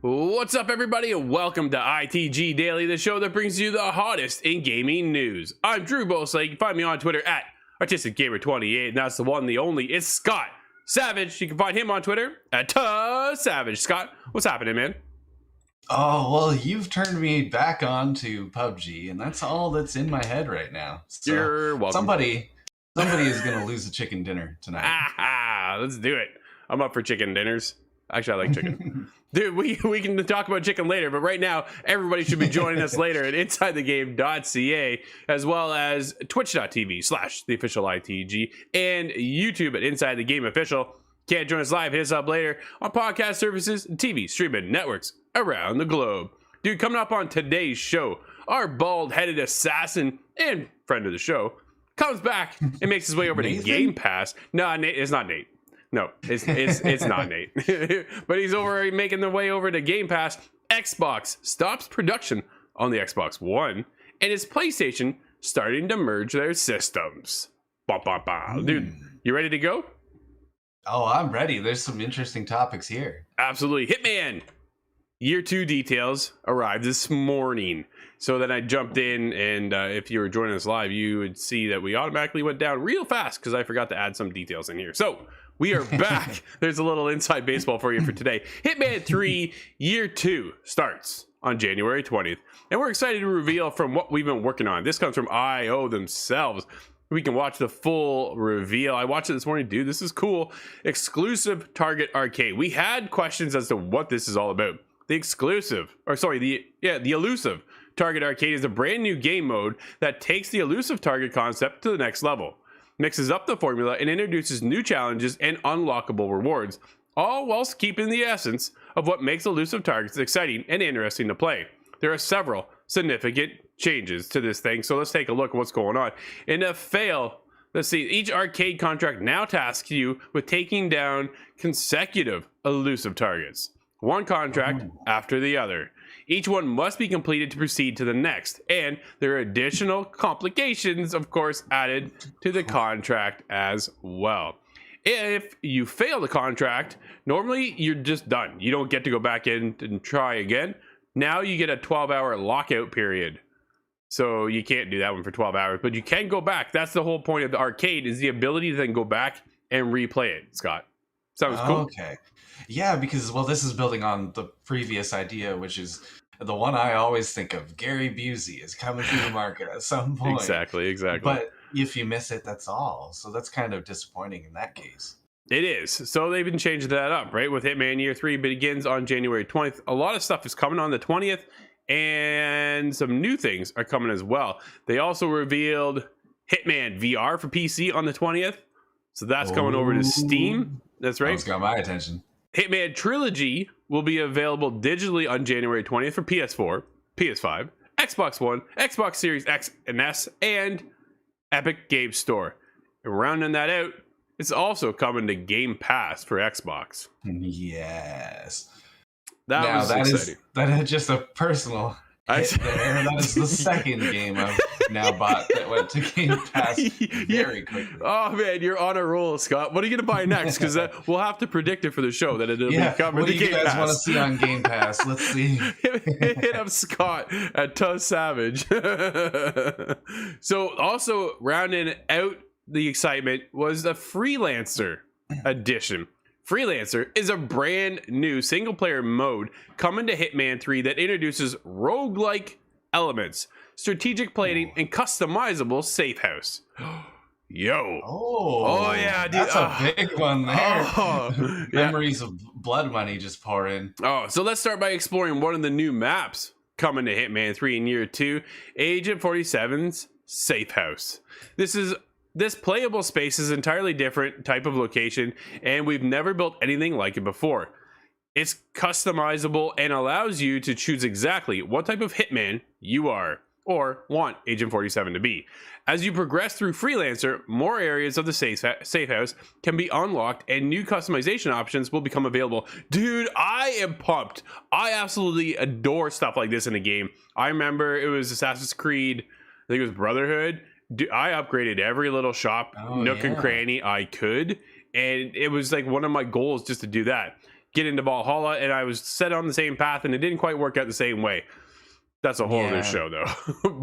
What's up, everybody, and welcome to ITG Daily, the show that brings you the hottest in gaming news. I'm Drew Bosa. You can find me on Twitter at ArtisticGamer28, and that's the one, the only. It's Scott Savage. You can find him on Twitter at Savage. Scott, what's happening, man? Oh, well, you've turned me back on to PUBG, and that's all that's in my head right now. So You're welcome. Somebody is going to lose a chicken dinner tonight. Let's do it. I'm up for chicken dinners. Actually, I like chicken. Dude, we can talk about chicken later, but right now, everybody should be joining us later at InsideTheGame.ca, as well as Twitch.tv/theofficialITG, and YouTube at Inside the Game Official. Can't join us live? Hit us up later on podcast services and TV streaming networks around the globe. Dude, coming up on today's show, our bald-headed assassin and friend of the show comes back and makes his way over to Game Pass. No, Nate, it's not Nate. No, it's not Nate. But he's making the way over to Game Pass. Xbox stops production on the Xbox One, and his PlayStation starting to merge their systems. Dude, you ready to go? Oh, I'm ready. There's some interesting topics here. Absolutely. Hitman Year 2 details arrived this morning. So then I jumped in, and if you were joining us live, you would see that we automatically went down real fast because I forgot to add some details in here. So we are back. There's a little inside baseball for you for today. Hitman 3 Year 2 starts on January 20th, and we're excited to reveal from what we've been working on. This comes from IO themselves. We can watch the full reveal. I watched it this morning. Dude, this is cool. Exclusive Target Arcade. We had questions as to what this is all about. The elusive Target Arcade is a brand new game mode that takes the elusive target concept to the next level, mixes up the formula, and introduces new challenges and unlockable rewards, all whilst keeping the essence of what makes elusive targets exciting and interesting to play. There are several significant changes to this thing, so let's take a look at what's going on. In a fail, let's see, each arcade contract now tasks you with taking down consecutive elusive targets, one contract after the other. Each one must be completed to proceed to the next, and there are additional complications, of course, added to the contract as well. If you fail the contract, normally you're just done. You don't get to go back in and try again. Now you get a 12-hour lockout period. So you can't do that one for 12 hours, but you can go back. That's the whole point of the arcade, is the ability to then go back and replay it, Scott. Sounds cool. Okay. Yeah, because, well, this is building on the previous idea, which is the one I always think of. Gary Busey is coming to the market at some point. Exactly. But if you miss it, that's all. So that's kind of disappointing in that case. It is. So they've been changing that up, right? With Hitman Year 3 begins on January 20th. A lot of stuff is coming on the 20th, and some new things are coming as well. They also revealed Hitman VR for PC on the 20th. So that's coming over to Steam. That's right. That's got my attention. Hitman Trilogy will be available digitally on January 20th for PS4, PS5, Xbox One, Xbox Series X and S, and Epic Game Store. And rounding that out, it's also coming to Game Pass for Xbox. Yes. That is just a personal hit there. That is the second game I've now bought that went to Game Pass very quickly. Oh man, you're on a roll, Scott. What are you gonna buy next? Because we'll have to predict it for the show that it'll be coming to Game Pass. What do you guys want to see on Game Pass? Let's see. Hit up Scott at Savage. So also rounding out the excitement was the Freelancer edition Freelancer is a brand new single player mode coming to Hitman 3 that introduces roguelike elements, strategic planning, and customizable safe house. Yo. Oh yeah, dude. That's a big one there. Yeah. Memories of blood money just pour in. Oh, so let's start by exploring one of the new maps coming to Hitman 3 in year 2, Agent 47's Safe House. This playable space is entirely different type of location, and we've never built anything like it before. It's customizable and allows you to choose exactly what type of hitman you are or want Agent 47 to be. As you progress through Freelancer, more areas of the safe house can be unlocked and new customization options will become available. Dude, I am pumped. I absolutely adore stuff like this in a game. I remember it was Assassin's Creed, I think it was Brotherhood. Dude, I upgraded every little shop, nook and cranny I could, and it was like one of my goals just to do that. Get into Valhalla, and I was set on the same path, and it didn't quite work out the same way. That's a whole other show, though.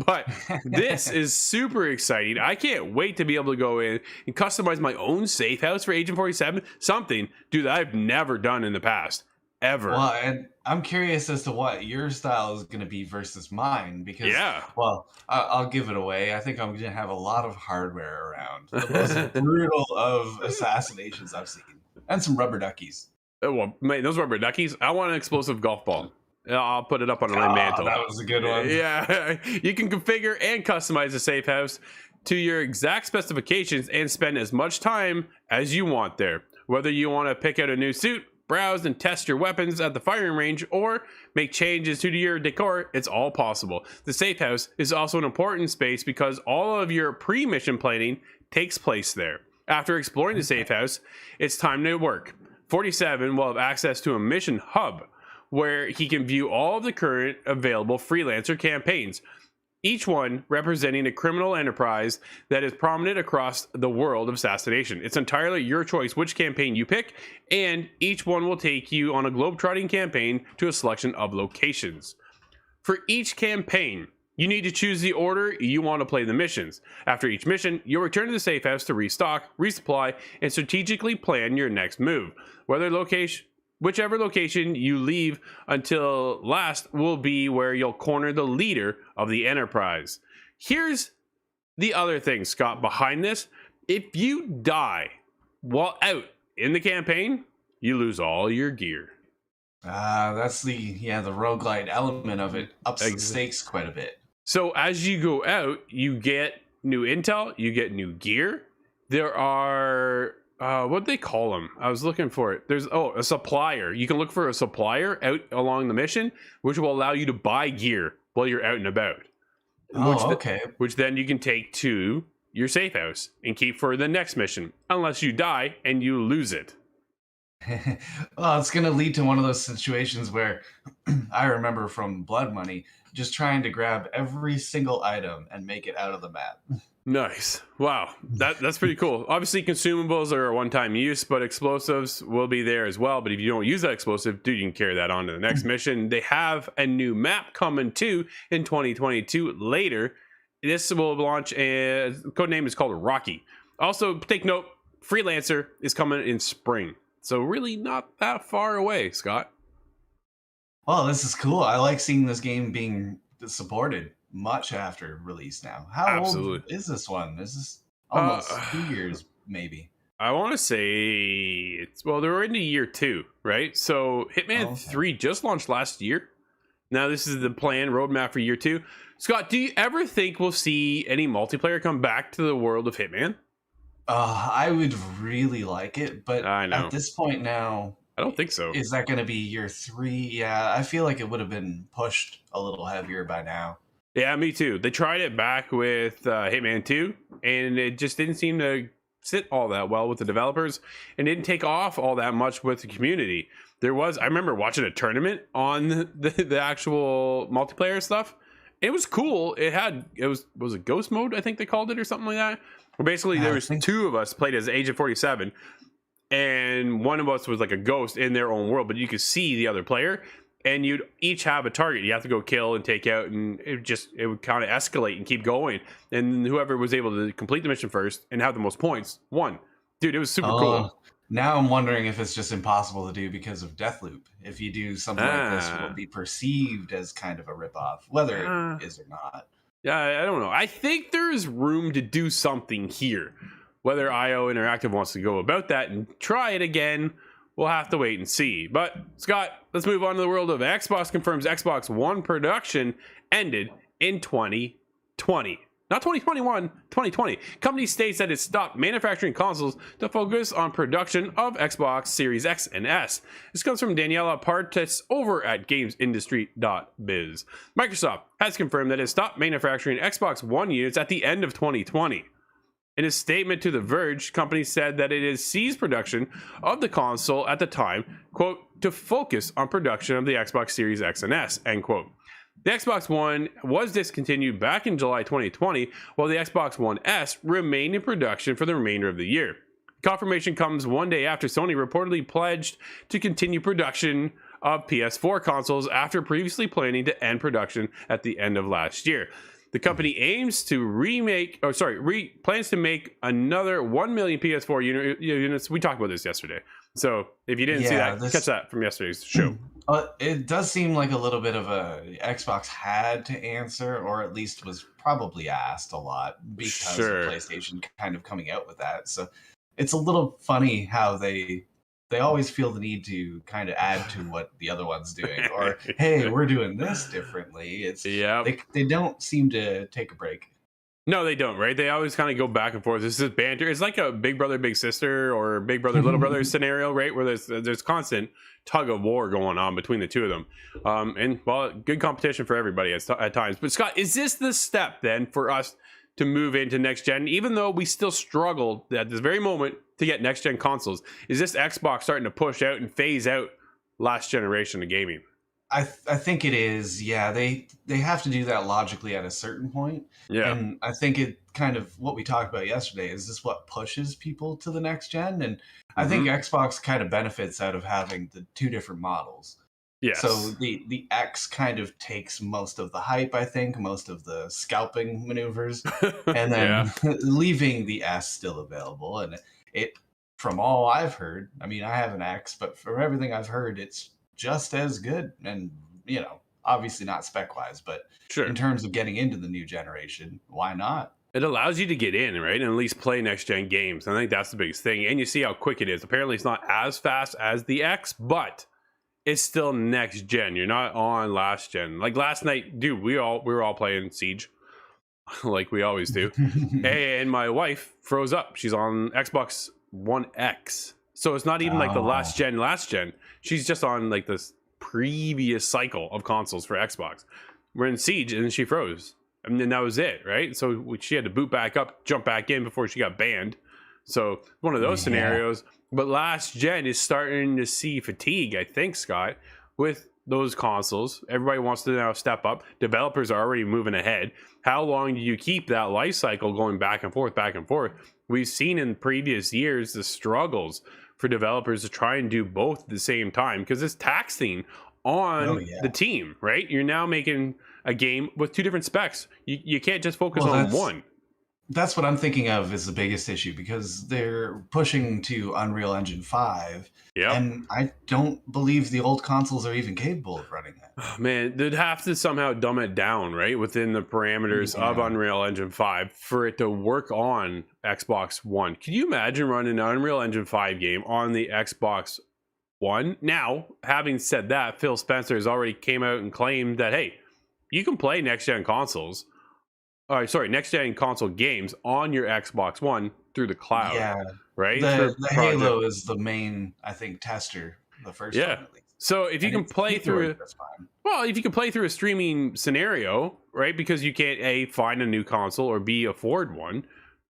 But this is super exciting. I can't wait to be able to go in and customize my own safe house for Agent 47. Something, dude, that I've never done in the past. Ever. Well, and I'm curious as to what your style is going to be versus mine because, well, I'll give it away. I think I'm going to have a lot of hardware around. The most brutal of assassinations I've seen. And some rubber duckies. Well, mate, those rubber duckies, I want an explosive golf ball. I'll put it up on my mantle. That was a good one. Yeah, you can configure and customize the safe house to your exact specifications and spend as much time as you want there. Whether you want to pick out a new suit, browse and test your weapons at the firing range, or make changes to your decor, it's all possible. The safe house is also an important space because all of your pre-mission planning takes place there. After exploring the safe house, it's time to work. 47 will have access to a mission hub where he can view all of the current available freelancer campaigns, each one representing a criminal enterprise that is prominent across the world of assassination. It's entirely your choice which campaign you pick, and each one will take you on a globe-trotting campaign to a selection of locations. For each campaign, you need to choose the order you want to play the missions. After each mission, you'll return to the safe house to restock, resupply, and strategically plan your next move. Whichever location you leave until last will be where you'll corner the leader of the enterprise. Here's the other thing, Scott, behind this. If you die while out in the campaign, you lose all your gear. That's the roguelite element of it. Ups the stakes quite a bit. So as you go out, you get new intel, you get new gear. There are what do they call them? I was looking for it. There's a supplier. You can look for a supplier out along the mission, which will allow you to buy gear while you're out and about. Which then you can take to your safe house and keep for the next mission, unless you die and you lose it. Well, it's going to lead to one of those situations where I remember from Blood Money just trying to grab every single item and make it out of the map. Nice. Wow. That's pretty cool. Obviously, consumables are a one-time use, but explosives will be there as well. But if you don't use that explosive, dude, you can carry that on to the next mission. They have a new map coming too in 2022 later. This will launch, code name is called Rocky. Also, take note, Freelancer is coming in spring. So really not that far away, Scott. Well, this is cool. I like seeing this game being supported much after release now. How old is this one? This is almost 2 years, maybe. I want to say they're into year 2, right? So Hitman 3 just launched last year. Now this is the plan roadmap for year 2. Scott, do you ever think we'll see any multiplayer come back to the world of Hitman? I would really like it, but I know. At this point now, I don't think so. Is that going to be year 3? Yeah, I feel like it would have been pushed a little heavier by now. Yeah, me too. They tried it back with Hitman 2, and it just didn't seem to sit all that well with the developers, and didn't take off all that much with the community. I remember watching a tournament on the actual multiplayer stuff. It was cool. Was it ghost mode, I think they called it, or something like that. Well, basically, there was 2 of us played as Agent 47, and one of us was like a ghost in their own world, but you could see the other player, and you'd each have a target you have to go kill and take out, and it would kind of escalate and keep going, and whoever was able to complete the mission first and have the most points won. Dude, it was super cool. Now I'm wondering if it's just impossible to do because of Deathloop. If you do something like this, will it be perceived as kind of a ripoff, whether it is or not? Yeah, I don't know. I think there is room to do something here. Whether IO Interactive wants to go about that and try it again, we'll have to wait and see. But, Scott, let's move on to the world of Xbox confirms Xbox One production ended in 2020. Not 2021, 2020. Company states that it stopped manufacturing consoles to focus on production of Xbox Series X and S. This comes from Daniela Partis over at gamesindustry.biz. Microsoft has confirmed that it stopped manufacturing Xbox One units at the end of 2020. In a statement to The Verge, company said that it has ceased production of the console at the time, quote, to focus on production of the Xbox Series X and S, end quote. The Xbox One was discontinued back in July 2020, while the Xbox One S remained in production for the remainder of the year. Confirmation comes one day after Sony reportedly pledged to continue production of PS4 consoles after previously planning to end production at the end of last year. The company aims to plans to make another 1 million PS4 units. We talked about this yesterday. So if you didn't see that, catch that from yesterday's show. It does seem like a little bit of a Xbox had to answer, or at least was probably asked a lot because of PlayStation kind of coming out with that. So it's a little funny how they always feel the need to kind of add to what the other one's doing, or hey, we're doing this differently. It's they don't seem to take a break. No, they don't, right? They always kind of go back and forth. This is banter. It's like a big brother, big sister, or big brother, little brother scenario, right? Where there's constant tug of war going on between the two of them. And, well, good competition for everybody at times. But, Scott, is this the step, then, for us to move into next gen, even though we still struggled at this very moment to get next gen consoles? Is this Xbox starting to push out and phase out last generation of gaming? I think it is. Yeah, they have to do that logically at a certain point. Yeah, and I think it kind of what we talked about yesterday is this what pushes people to the next gen, and I think Xbox kind of benefits out of having the two different models. Yes. So the X kind of takes most of the hype, I think, most of the scalping maneuvers, and then leaving the S still available. And it, from all I've heard, I mean, I have an X, but from everything I've heard, it's just as good. And, you know, obviously not spec wise, but in terms of getting into the new generation, why not? It allows you to get in, right? And at least play next gen games. I think that's the biggest thing. And you see how quick it is. Apparently it's not as fast as the X, but it's still next gen. You're not on last gen. Like last night, dude, we were all playing Siege like we always do. And my wife froze up. She's on Xbox One X. So it's not even like the last gen. She's just on like this previous cycle of consoles for Xbox. We're in Siege and she froze. And then that was it, right? So she had to boot back up, jump back in before she got banned. So one of those scenarios. But last gen is starting to see fatigue, I think, Scott, with those consoles. Everybody wants to now step up. Developers are already moving ahead. How long do you keep that life cycle going back and forth, back and forth? We've seen in previous years the struggles for developers to try and do both at the same time because it's taxing on the team, right? You're now making a game with two different specs. You can't just focus on one. That's what I'm thinking of is the biggest issue because they're pushing to Unreal Engine 5. And I don't believe the old consoles are even capable of running that. Oh, man, they'd have to somehow dumb it down, right? Within the parameters of Unreal Engine 5 for it to work on Xbox One. Can you imagine running an Unreal Engine 5 game on the Xbox One? Now, having said that, Phil Spencer has already came out and claimed that, hey, you can play next-gen consoles. Next-gen console games on your Xbox One through the cloud. Yeah, right? The Halo is the main, I think, tester, the first one at least. So if you can play through if you can play through a streaming scenario, right, because you can't A, find a new console, or B, afford one,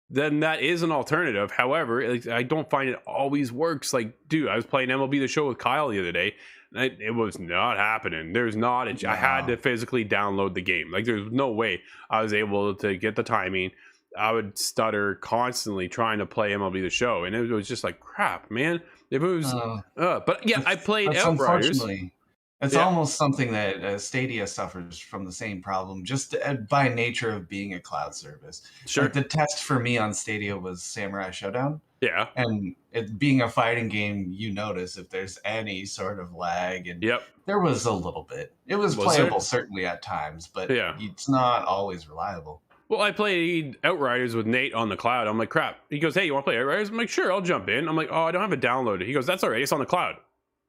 then that is an alternative. However, I don't find it always works. Like, dude, I was playing MLB The Show with Kyle the other day. It was not happening. There's not I had to physically download the game. Like, there's no way I was able to get the timing. I would stutter constantly trying to play MLB The Show, and it was just like crap, man. If it was, but yeah, I played Outriders. It's Yeah, almost something that Stadia suffers from the same problem, just by nature of being a cloud service. Like sure. the test for me on Stadia was Samurai Showdown, Yeah. and it being a fighting game, you notice if there's any sort of lag, and Yep. there was a little bit. It was Was there? playable certainly at times, but Yeah. it's not always reliable. Well, I played Outriders with Nate on the cloud. I'm like, crap. He goes, hey, you want to play Outriders? I'm like, sure, I'll jump in. I'm like, oh, I don't have it downloaded. He goes, that's all right. It's on the cloud.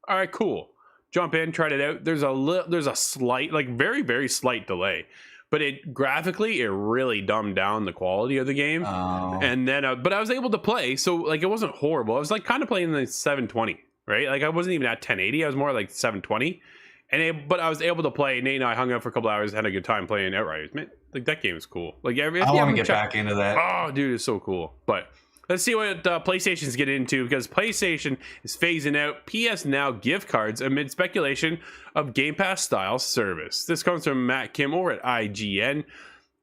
All right, cool. Jump in, tried it out. There's a slight, like very, very slight delay, but it graphically, it really dumbed down the quality of the game. Oh. And then, but I was able to play. So like, it wasn't horrible. I was like kind of playing the 720, right? Like I wasn't even at 1080. I was more like 720. But I was able to play. Nate and I hung out for a couple hours, had a good time playing Outriders. Man, like that game is cool. Like I want to get back into that. Oh, dude, it's so cool. But let's see what PlayStation's getting into, because PlayStation is phasing out PS Now gift cards amid speculation of Game Pass style service. This comes from Matt Kim over at IGN.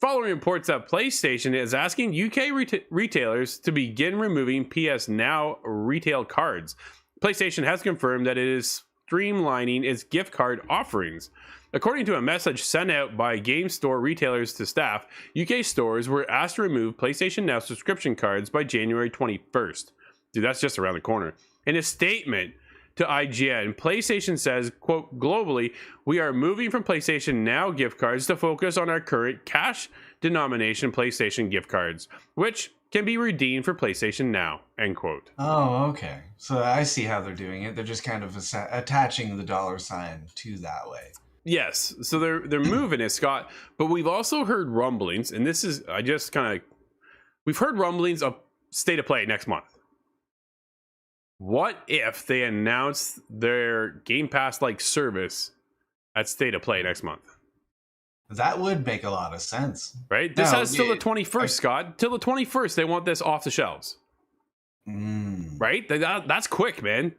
Following reports that PlayStation is asking UK retailers to begin removing PS Now retail cards. PlayStation has confirmed that it is streamlining its gift card offerings. According to a message sent out by game store retailers to staff, UK stores were asked to remove PlayStation Now subscription cards by January 21st. Dude, that's just around the corner. In a statement to IGN, PlayStation says, quote, globally, we are moving from PlayStation Now gift cards to focus on our current cash denomination PlayStation gift cards, which can be redeemed for PlayStation Now, end quote. Oh, okay. So I see how they're doing it. They're just kind of attaching the dollar sign to that way. Yes, so they're moving it, Scott. But we've also heard rumblings, and this is we've heard rumblings of State of Play next month. What if they announce their Game Pass like service at State of Play next month? That would make a lot of sense, right? This has till the 21st, Scott. Till the 21st, they want this off the shelves, right? That's quick, man.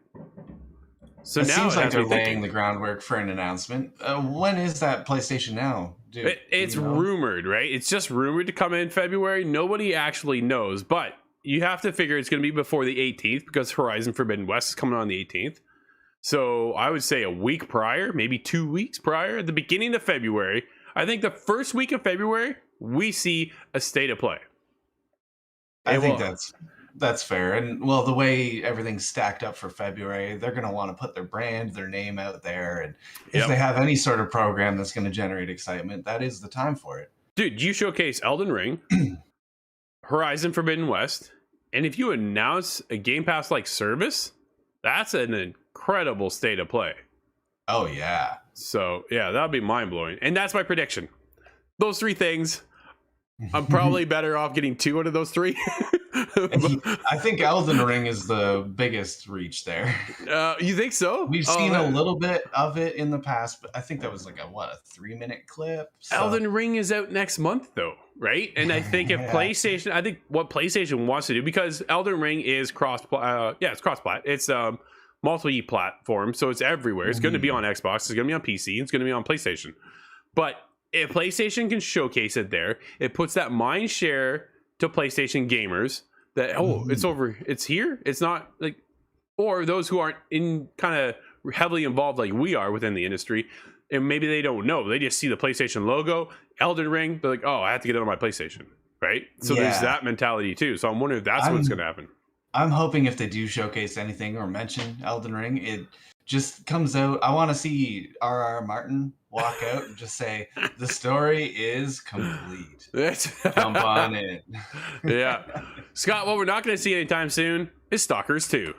So it now seems like they're laying the groundwork for an announcement. When is that PlayStation Now? It's rumored, right? It's just rumored to come in February. Nobody actually knows, but you have to figure it's going to be before the 18th because Horizon Forbidden West is coming on the 18th. So I would say a week prior, maybe 2 weeks prior, at the beginning of February. I think the first week of February, we see a State of Play. I think that's fair. And well, the way everything's stacked up for February, they're going to want to put their brand, their name out there. And if they have any sort of program that's going to generate excitement, that is the time for it. Dude, you showcase Elden Ring, Horizon Forbidden West, and if you announce a Game Pass like service, that's an incredible State of Play. Oh, yeah. So, yeah, that'll be mind-blowing. And that's my prediction. Those three things, I'm probably better off getting two out of those three. I think Elden Ring is the biggest reach there. You think so? We've seen a little bit of it in the past, but I think that was like a 3-minute clip. So. Elden Ring is out next month, though, right? And I think if PlayStation, I think what PlayStation wants to do, because Elden Ring is it's cross-plat. It's multi-platform, so it's everywhere. It's going to be on Xbox, it's going to be on PC, it's going to be on PlayStation. But if PlayStation can showcase it there, it puts that mind share to PlayStation gamers that it's over, it's here, it's not like, or those who aren't in kind of heavily involved like we are within the industry, and maybe they don't know, they just see the PlayStation logo, Elden Ring, they're like, oh, I have to get it on my PlayStation, right? So there's that mentality too. So I'm wondering if that's what's going to happen. I'm hoping if they do showcase anything or mention Elden Ring, it just comes out. I want to see R.R. Martin walk out and just say, the story is complete. Jump on it. Yeah. Scott, what we're not going to see anytime soon is Stalkers 2.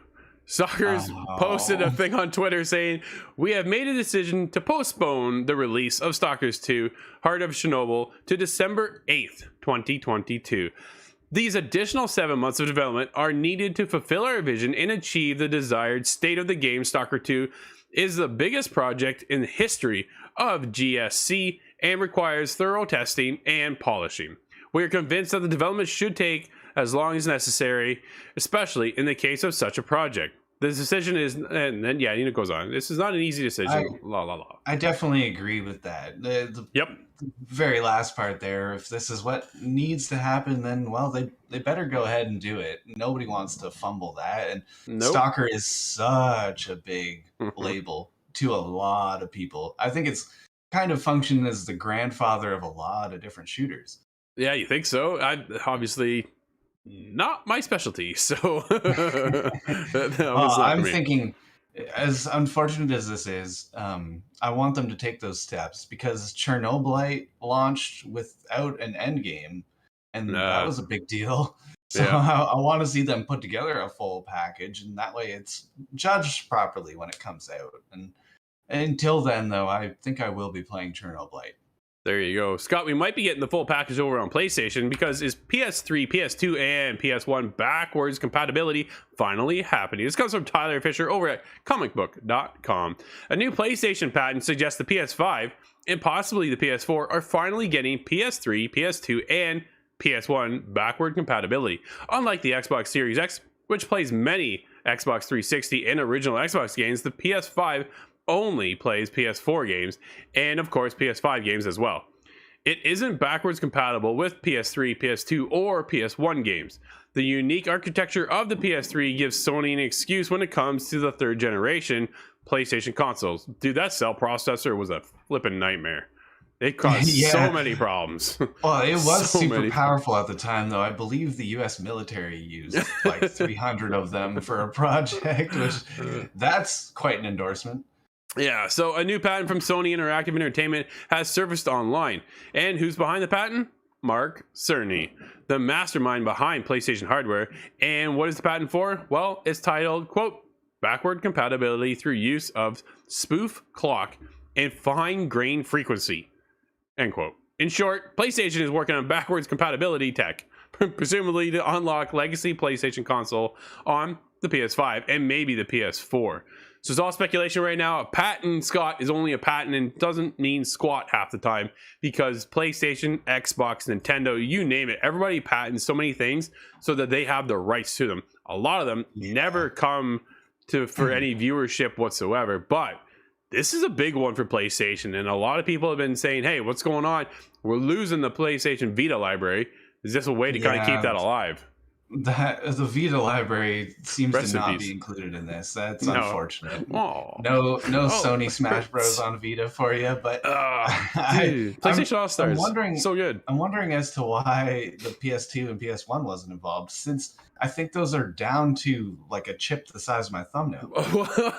Stalkers posted a thing on Twitter saying, we have made a decision to postpone the release of Stalkers 2, Heart of Chernobyl, to December 8th, 2022. These additional 7 months of development are needed to fulfill our vision and achieve the desired state of the game. Stalker 2 is the biggest project in the history of GSC and requires thorough testing and polishing. We are convinced that the development should take as long as necessary, especially in the case of such a project. The decision is, and then it goes on. This is not an easy decision. I definitely agree with that. The very last part there. If this is what needs to happen, then they better go ahead and do it. Nobody wants to fumble that. And Stalker is such a big label to a lot of people. I think it's kind of functioned as the grandfather of a lot of different shooters. Yeah, you think so? I obviously not my specialty, so I'm thinking, as unfortunate as this is, I want them to take those steps because Chernobyl launched without an end game, and that was a big deal. So yeah. I want to see them put together a full package, and that way it's judged properly when it comes out. And until then, though, I think I will be playing Chernobyl. There you go. Scott, we might be getting the full package over on PlayStation because is PS3, PS2, and PS1 backwards compatibility finally happening? This comes from Tyler Fisher over at comicbook.com. A new PlayStation patent suggests the PS5 and possibly the PS4 are finally getting PS3, PS2, and PS1 backward compatibility. Unlike the Xbox Series X, which plays many Xbox 360 and original Xbox games, the PS5 only plays PS4 games and of course PS5 games as well. It isn't backwards compatible with PS3, PS2, or PS1 games. The unique architecture of the PS3 gives Sony an excuse when it comes to the third generation PlayStation consoles. Dude, that cell processor was a flipping nightmare. It caused so many problems. Well, it was super powerful at the time, though. I believe the U.S. military used like 300 of them for a project, which that's quite an endorsement. Yeah, so a new patent from Sony Interactive Entertainment has surfaced online. And who's behind the patent? Mark Cerny, the mastermind behind PlayStation hardware. And what is the patent for? Well, it's titled, quote, backward compatibility through use of spoof clock and fine grain frequency, end quote. In short, PlayStation is working on backwards compatibility tech, presumably to unlock legacy PlayStation console on the PS5 and maybe the PS4. So it's all speculation right now. A patent, Scott, is only a patent and doesn't mean squat half the time because PlayStation, Xbox, Nintendo, you name it, everybody patents so many things so that they have the rights to them. A lot of them never come to for any viewership whatsoever, but this is a big one for PlayStation, and a lot of people have been saying, hey, what's going on? We're losing the PlayStation Vita library. Is this a way to kind of keep that alive? That the Vita library seems to not be included in this. That's unfortunate. No Sony Smash Bros on Vita for you, but PlayStation All Stars. So good. I'm wondering as to why the PS2 and PS1 wasn't involved, since I think those are down to like a chip the size of my thumbnail.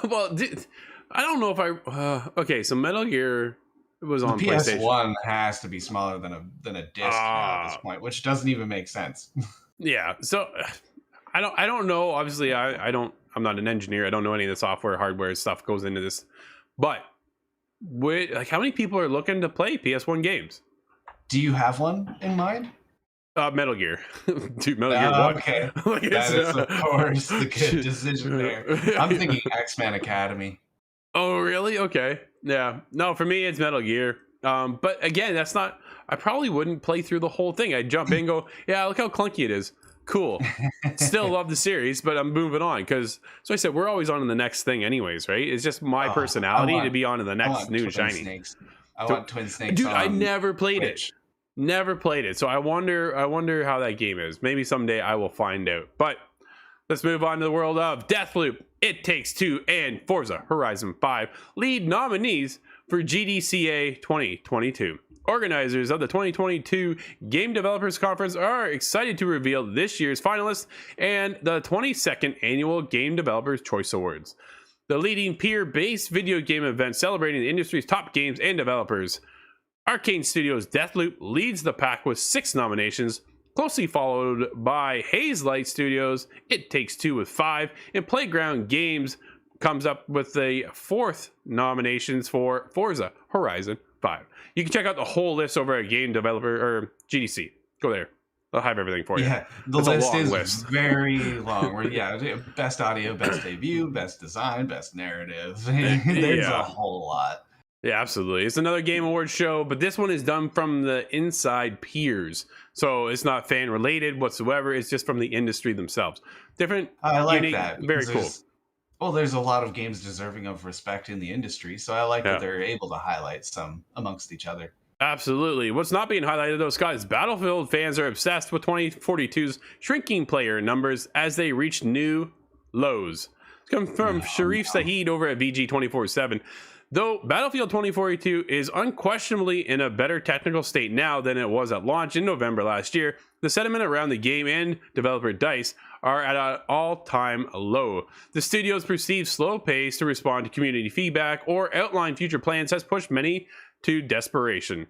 Well, I don't know if I. Okay, so Metal Gear was on PlayStation. PS1 has to be smaller than a disc now at this point, which doesn't even make sense. Yeah, so I don't know. Obviously, I'm not an engineer. I don't know any of the software, hardware stuff goes into this. But how many people are looking to play PS1 games? Do you have one in mind? Metal Gear. Dude, Metal Gear 1. Okay. That is, of course, the good decision there. I'm thinking X-Men Academy. Oh, really? Okay. Yeah. No, for me, it's Metal Gear. But again, that's not... I probably wouldn't play through the whole thing. I'd jump in and go, yeah, look how clunky it is. Cool. Still love the series, but I'm moving on because, so I said, we're always on to the next thing anyways, right? It's just my personality to be on to the next new shiny. Snakes. I want Twin Snakes. Dude, I never played it. Never played it. So I wonder how that game is. Maybe someday I will find out. But let's move on to the world of Deathloop, It Takes Two, and Forza Horizon 5 lead nominees for GDCA 2022. Organizers of the 2022 Game Developers Conference are excited to reveal this year's finalists and the 22nd Annual Game Developers Choice Awards, the leading peer-based video game event celebrating the industry's top games and developers. Arcane Studios' Deathloop leads the pack with 6 nominations, closely followed by Hazelight Studios' It Takes Two with 5, and Playground Games comes up with the 4th nominations for Forza Horizon 5. You can check out the whole list over at Game Developer or GDC. Go there. They'll have everything for you. Yeah, the list is very long. Best audio, best debut, best design, best narrative. There's a whole lot. Yeah, absolutely. It's another Game Awards show, but this one is done from the inside peers. So it's not fan related whatsoever. It's just from the industry themselves. Different. I like unique, that. Very cool. Well, there's a lot of games deserving of respect in the industry, so I like that they're able to highlight some amongst each other. Absolutely. What's not being highlighted, though, Scott, is Battlefield fans are obsessed with 2042's shrinking player numbers as they reach new lows. Comes from Sharif Saeed over at VG 24/7. Though Battlefield 2042 is unquestionably in a better technical state now than it was at launch in November last year, the sentiment around the game and developer DICE are at an all-time low. The studio's perceived slow pace to respond to community feedback or outline future plans has pushed many to desperation.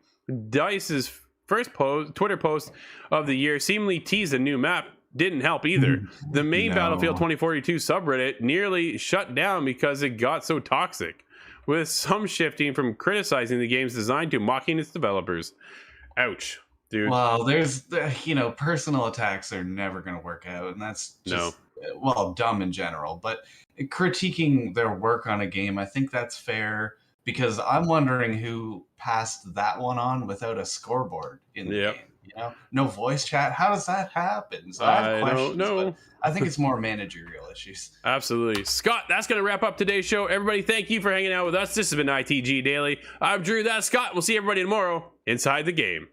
DICE's first Twitter post of the year seemingly teased a new map. Didn't help either. The main Battlefield 2042 subreddit nearly shut down because it got so toxic, with some shifting from criticizing the game's design to mocking its developers. Ouch, dude. Well, there's, personal attacks are never going to work out, and that's just, dumb in general. But critiquing their work on a game, I think that's fair, because I'm wondering who passed that one on without a scoreboard in the game. No voice chat. How does that happen? So I have questions, but I think it's more managerial issues. Absolutely. Scott, that's going to wrap up today's show. Everybody, thank you for hanging out with us. This has been ITG Daily. I'm Drew. That's Scott. We'll see everybody tomorrow inside the game.